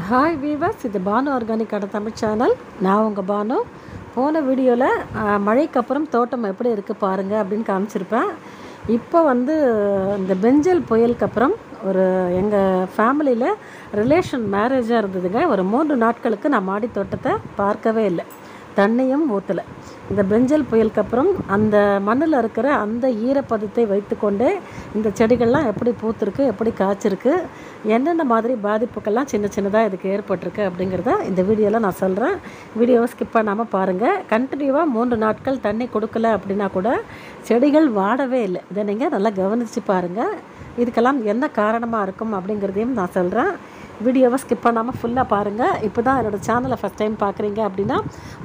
Hi viewers, இது Banu organic கடை Tamil channel. நான் உங்கள் பானு. போன வீடியோவில் மழைக்கு அப்புறம் தோட்டம் எப்படி இருக்குது பாருங்கள் அப்படின்னு காமிச்சிருப்பேன். இப்போ இந்த பெஞ்சல் புயலுக்கு அப்புறம் எங்கள் ஃபேமிலியில் ரிலேஷன் மேரேஜாக இருந்ததுங்க. ஒரு 3 நாட்களுக்கு நான் மாடி தோட்டத்தை பார்க்கவே இல்லை, தண்ணியும் ஊற்றலை. இந்த பெஞ்சல் புயலுக்கு அப்புறம் அந்த மண்ணில் இருக்கிற அந்த ஈரப்பதத்தை வைத்துக்கொண்டே இந்த செடிகள்லாம் எப்படி பூத்துருக்கு, எப்படி காய்ச்சிருக்கு, என்னென்ன மாதிரி பாதிப்புக்கெல்லாம் சின்ன சின்னதாக இதுக்கு ஏற்பட்டிருக்கு அப்படிங்கிறத இந்த வீடியோவில் நான் சொல்கிறேன். வீடியோவை ஸ்கிப் பண்ணாமல் பாருங்கள். கண்டினியூவாக 3 நாட்கள் தண்ணி கொடுக்கல அப்படின்னா கூட செடிகள் வாடவே இல்லை. இதை நீங்கள் நல்லா கவனித்து பாருங்கள். இதுக்கெல்லாம் என்ன காரணமாக இருக்கும் அப்படிங்கிறதையும் நான் சொல்கிறேன். வீடியோவை ஸ்கிப் பண்ணாமல் ஃபுல்லாக பாருங்கள். இப்போ தான் என்னோடய சேனலை ஃபஸ்ட் டைம் பார்க்குறீங்க அப்படின்னா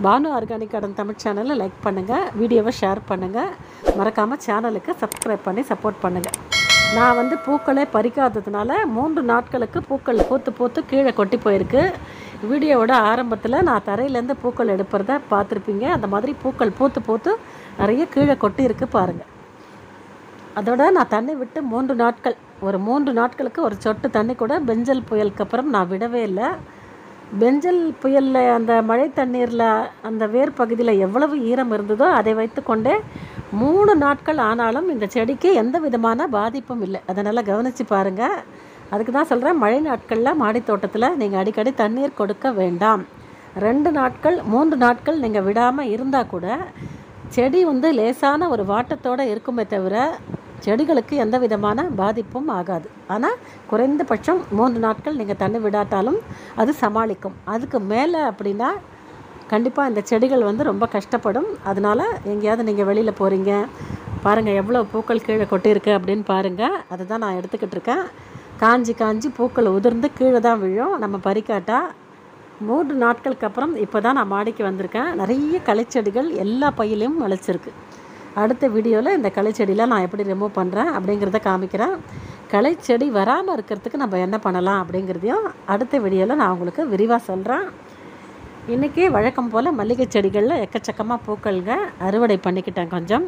பானு ஆர்கானிக் கார்டன் தமிழ் சேனலை லைக் பண்ணுங்கள், வீடியோவை ஷேர் பண்ணுங்கள், மறக்காமல் சேனலுக்கு சப்ஸ்கிரைப் பண்ணி சப்போர்ட் பண்ணுங்கள். நான் பூக்களே பறிக்காததுனால 3 நாட்களுக்கு பூக்கள் பூத்து கீழே கொட்டி போயிருக்கு. வீடியோவோட ஆரம்பத்தில் நான் தரையிலேருந்து பூக்கள் எடுப்பதை பார்த்துருப்பீங்க. அந்த மாதிரி பூக்கள் பூத்து நிறைய கீழே கொட்டி இருக்குது பாருங்கள். அதோட நான் தண்ணி விட்டு 3 நாட்கள், ஒரு 3 நாட்களுக்கு ஒரு சொட்டு தண்ணி கூட பெஞ்சல் புயலுக்கு அப்புறம் நான் விடவே இல்லை. பெஞ்சல் புயலில் அந்த மழை தண்ணீரில் அந்த வேர் பகுதியில் எவ்வளவு ஈரம் இருந்ததோ அதை வைத்து கொண்டே 3 நாட்கள் ஆனாலும் இந்த செடிக்கு எந்த விதமான பாதிப்பும் இல்லை. அதை நல்லா கவனித்து பாருங்கள். அதுக்கு தான் சொல்கிறேன், மழை நாட்களில் மாடி தோட்டத்தில் நீங்கள் அடிக்கடி தண்ணீர் கொடுக்க வேண்டாம். 2 நாட்கள் 3 நாட்கள் நீங்கள் விடாமல் இருந்தால் கூட செடி லேசான ஒரு வாட்டத்தோடு இருக்குமே தவிர செடிகளுக்கு எந்த விதமான பாதிப்பும் ஆகாது. ஆனால் குறைந்தபட்சம் 3 நாட்கள் நீங்கள் தண்ணி விடாட்டாலும் அது சமாளிக்கும். அதுக்கு மேலே அப்படின்னா கண்டிப்பாக இந்த செடிகள் ரொம்ப கஷ்டப்படும். அதனால் எங்கேயாவது நீங்கள் வெளியில் போகிறீங்க பாருங்கள், எவ்வளோ பூக்கள் கீழே கொட்டியிருக்கு அப்படின்னு பாருங்கள். அதை தான் நான் எடுத்துக்கிட்டு இருக்கேன். காஞ்சி பூக்கள் உதிர்ந்து கீழே தான் விழும் நம்ம பறிக்காட்டா. 3 நாட்களுக்கு அப்புறம் இப்போ தான் நான் மாடிக்கு வந்திருக்கேன். நிறைய களைச்செடிகள் எல்லா பையிலையும் முளைச்சிருக்கு. அடுத்த வீடியோவில் இந்த களைச்செடியில் நான் எப்படி ரிமூவ் பண்ணுறேன் அப்படிங்கிறத காமிக்கிறேன். களைச்செடி வராமல் இருக்கிறதுக்கு நம்ம என்ன பண்ணலாம் அப்படிங்கிறதையும் அடுத்த வீடியோவில் நான் உங்களுக்கு விரிவாக சொல்கிறேன். இன்றைக்கி வழக்கம் போல் மல்லிகை செடிகளில் எக்கச்சக்கமாக பூக்கள்ங்க அறுவடை பண்ணிக்கிட்டேன் கொஞ்சம்.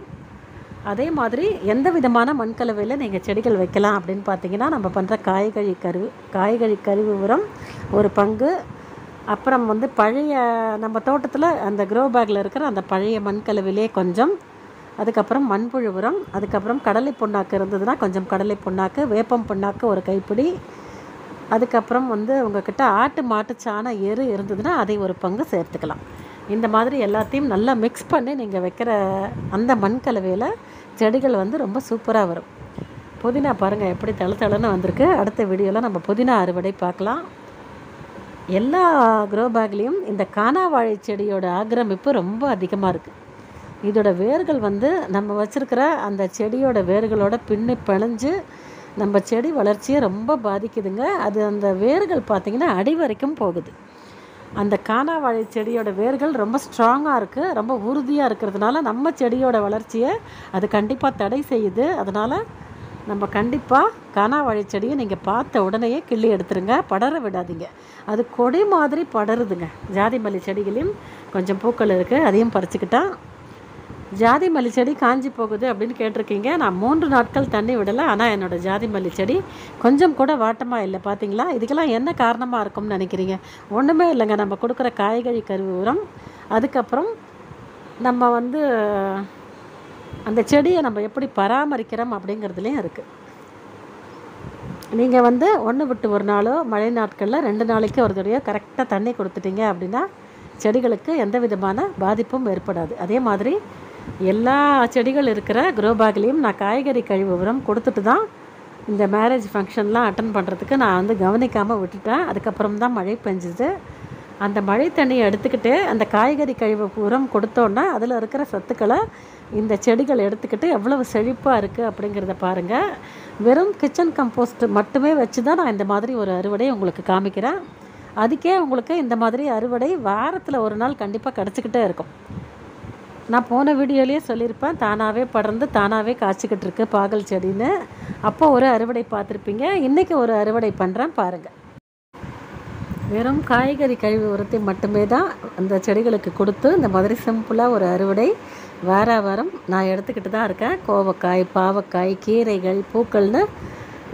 அதே மாதிரி எந்த விதமான மண்கலவையில் நீங்கள் செடிகள் வைக்கலாம் அப்படின்னு பார்த்தீங்கன்னா, நம்ம பண்ணுற காய்கறி கழிவு உரம் ஒரு பங்கு, அப்புறம் பழைய நம்ம தோட்டத்தில் அந்த க்ரோ பேக்கில் இருக்கிற அந்த பழைய மண்கலவிலே கொஞ்சம், அதுக்கப்புறம் மண்புழு உரம், அதுக்கப்புறம் கடலை புண்ணாக்கு இருந்ததுன்னா கொஞ்சம் கடலை புண்ணாக்கு, வேப்பம் புண்ணாக்கு ஒரு கைப்பிடி, அதுக்கப்புறம் உங்கள்கிட்ட ஆட்டு மாட்டுச்சாண எரு இருந்ததுன்னா அதை ஒரு பங்கு சேர்த்துக்கலாம். இந்த மாதிரி எல்லாத்தையும் நல்லா மிக்ஸ் பண்ணி நீங்கள் வைக்கிற அந்த மண்கலவையில் செடிகள் ரொம்ப சூப்பராக வரும். புதினா பாருங்கள் எப்படி தளன்னு வந்திருக்கு. அடுத்த வீடியோவில் நம்ம புதினா அறுவடை பார்க்கலாம். எல்லா க்ரோ பேக்லேயும் இந்த கானாவாழை செடியோட ஆக்கிரமிப்பு ரொம்ப அதிகமாக இருக்குது. இதோட வேர்கள் நம்ம வச்சுருக்கிற அந்த செடியோட வேர்களோட பிணைஞ்சு நம்ம செடி வளர்ச்சியை ரொம்ப பாதிக்குதுங்க. அது அந்த வேர்கள் பார்த்திங்கன்னா அடி வரைக்கும் போகுது. அந்த கானாவாழை செடியோட வேர்கள் ரொம்ப ஸ்ட்ராங்காக இருக்குது, ரொம்ப உறுதியாக இருக்கிறதுனால நம்ம செடியோட வளர்ச்சியை அது கண்டிப்பாக தடை செய்யுது. அதனால் நம்ம கண்டிப்பாக கானாவாழை செடியை நீங்கள் பார்த்த உடனேயே கிள்ளி எடுத்துருங்க, படர விடாதீங்க. அது கொடி மாதிரி படருதுங்க. ஜாதி மல்லி செடிகளையும் கொஞ்சம் பூக்கள் இருக்குது, அதையும் பறிச்சுக்கிட்டா. ஜாதி மல்லி செடி காஞ்சி போகுது அப்படின்னு கேட்டிருக்கீங்க. நான் 3 நாட்கள் தண்ணி விடலை, ஆனால் என்னோடய ஜாதி மல்லி செடி கொஞ்சம் கூட வாட்டமாக இல்லை. பார்த்தீங்களா? இதுக்கெல்லாம் என்ன காரணமாக இருக்கும்னு நினைக்கிறீங்க? ஒன்றுமே இல்லைங்க, நம்ம கொடுக்குற காய்கறி கழிவு உரம், அதுக்கப்புறம் நம்ம அந்த செடியை நம்ம எப்படி பராமரிக்கிறோம் அப்படிங்கிறதுலேயும் இருக்குது. நீங்கள் ஒன்று விட்டு ஒரு நாளோ மழை நாட்களில் 2 நாளைக்கு ஒரு தடவையோ கரெக்டாக தண்ணி கொடுத்துட்டீங்க அப்படின்னா செடிகளுக்கு எந்த விதமான பாதிப்பும் ஏற்படாது. அதே மாதிரி எல்லா செடிகள் இருக்கிற க்ரோ பேக்லேயும் நான் காய்கறி கழிவு உரம் கொடுத்துட்டு தான் இந்த மேரேஜ் ஃபங்க்ஷன்லாம் அட்டன் பண்ணுறதுக்கு நான் கவனிக்காமல் விட்டுட்டேன். அதுக்கப்புறம் தான் மழை பெஞ்சுது. அந்த மழை தண்ணியை எடுத்துக்கிட்டு அந்த காய்கறி கழிவு உரம் கொடுத்தோன்னா அதில் இருக்கிற சத்துக்களை இந்த செடிகள் எடுத்துக்கிட்டு எவ்வளவு செழிப்பாக இருக்குது அப்படிங்கிறத பாருங்கள். வெறும் கிச்சன் கம்போஸ்ட் மட்டுமே வச்சு தான் நான் இந்த மாதிரி ஒரு அறுவடை உங்களுக்கு காமிக்கிறேன். அதுக்கே உங்களுக்கு இந்த மாதிரி அறுவடை வாரத்தில் ஒரு நாள் கண்டிப்பாக கிடச்சிக்கிட்டே இருக்கும். நான் போன வீடியோலேயே சொல்லியிருப்பேன், தானாகவே படர்ந்து தானாகவே காய்ச்சிக்கிட்டு இருக்கு பாகல் செடின்னு. அப்போ ஒரு அறுவடை பார்த்துருப்பீங்க. இன்றைக்கி ஒரு அறுவடை பண்ணுறேன் பாருங்கள். வெறும் காய்கறி கழிவு உரத்தை மட்டுமே தான் அந்த செடிகளுக்கு கொடுத்து இந்த மாதிரி சிம்பிளாக ஒரு அறுவடை வாரம் நான் எடுத்துக்கிட்டு தான் இருக்கேன். கோவக்காய், பாவக்காய், கீரைகள், பூக்கள்னு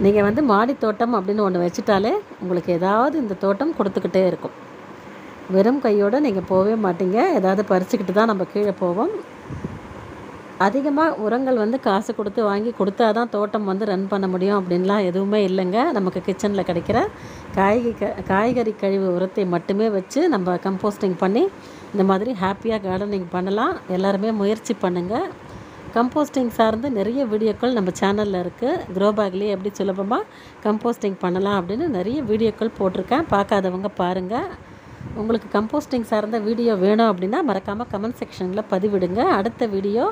நீங்கள் வந்து மாடி தோட்டம் அப்படின்னு ஒன்று வச்சுட்டாலே உங்களுக்கு ஏதாவது இந்த தோட்டம் கொடுத்துக்கிட்டே இருக்கும். வெறும் கையோடு நீங்கள் போகவே மாட்டீங்க, ஏதாவது பறிச்சுக்கிட்டு தான் நம்ம கீழே போவோம். அதிகமாக உரங்கள் வந்து காசு கொடுத்து வாங்கி கொடுத்தா தான் தோட்டம் வந்து ரன் பண்ண முடியும் அப்படின்லாம் எதுவுமே இல்லைங்க. நமக்கு கிச்சனில் கிடைக்கிற காய்கறி கழிவு உரத்தை மட்டுமே வச்சு நம்ம கம்போஸ்டிங் பண்ணி இந்த மாதிரி ஹாப்பியாக கார்டனிங் பண்ணலாம். எல்லாருமே முயற்சி பண்ணுங்கள். கம்போஸ்டிங் சார்ந்து நிறைய வீடியோக்கள் நம்ம சேனலில் இருக்குது. க்ரோ பேக்லேயே எப்படி சுலபமாக கம்போஸ்டிங் பண்ணலாம் அப்படின்னு நிறைய வீடியோக்கள் போட்டிருக்கேன். பார்க்காதவங்க பாருங்கள். உங்களுக்கு கம்போஸ்டிங் சார்ந்த வீடியோ வேணும் அப்படின்னா மறக்காமல் கமெண்ட் செக்ஷனில் பதிவிடுங்க. அடுத்த வீடியோ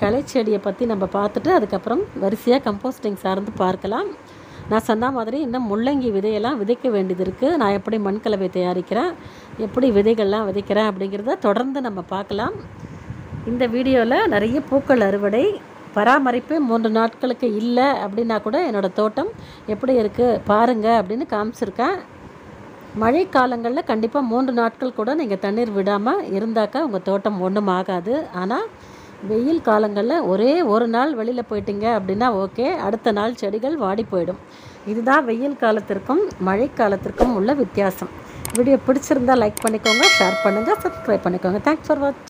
களைச்செடியை பற்றி நம்ம பார்த்துட்டு அதுக்கப்புறம் வரிசையாக கம்போஸ்டிங் சார்ந்து பார்க்கலாம். நான் சொன்ன மாதிரி இன்னும் முள்ளங்கி விதையெல்லாம் விதைக்க வேண்டியது இருக்குது. நான் எப்படி மண்கலவை தயாரிக்கிறேன், எப்படி விதைகள்லாம் விதைக்கிறேன் அப்படிங்கிறத தொடர்ந்து நம்ம பார்க்கலாம். இந்த வீடியோவில் நிறைய பூக்கள் அறுவடை, பராமரிப்பு 3 நாட்களுக்கு இல்லை அப்படின்னா கூட என்னோடய தோட்டம் எப்படி இருக்குது பாருங்கள் அப்படின்னு காமிச்சிருக்கேன். மழை காலங்களில் கண்டிப்பாக 3 நாட்கள் கூட நீங்கள் தண்ணீர் விடாமல் இருந்தாக்கா உங்கள் தோட்டம் ஒன்றும் ஆகாது. ஆனால் வெயில் காலங்களில் ஒரே ஒரு நாள் வெளியில் போயிட்டீங்க அப்படின்னா ஓகே, அடுத்த நாள் செடிகள் வாடி போயிடும். இதுதான் வெயில் காலத்திற்கும் மழை காலத்திற்கும் உள்ள வித்தியாசம். வீடியோ பிடிச்சிருந்தால் லைக் பண்ணிக்கோங்க, ஷேர் பண்ணுங்கள், சப்ஸ்கிரைப் பண்ணிக்கோங்க. தேங்க்ஸ் ஃபார் வாட்சிங்.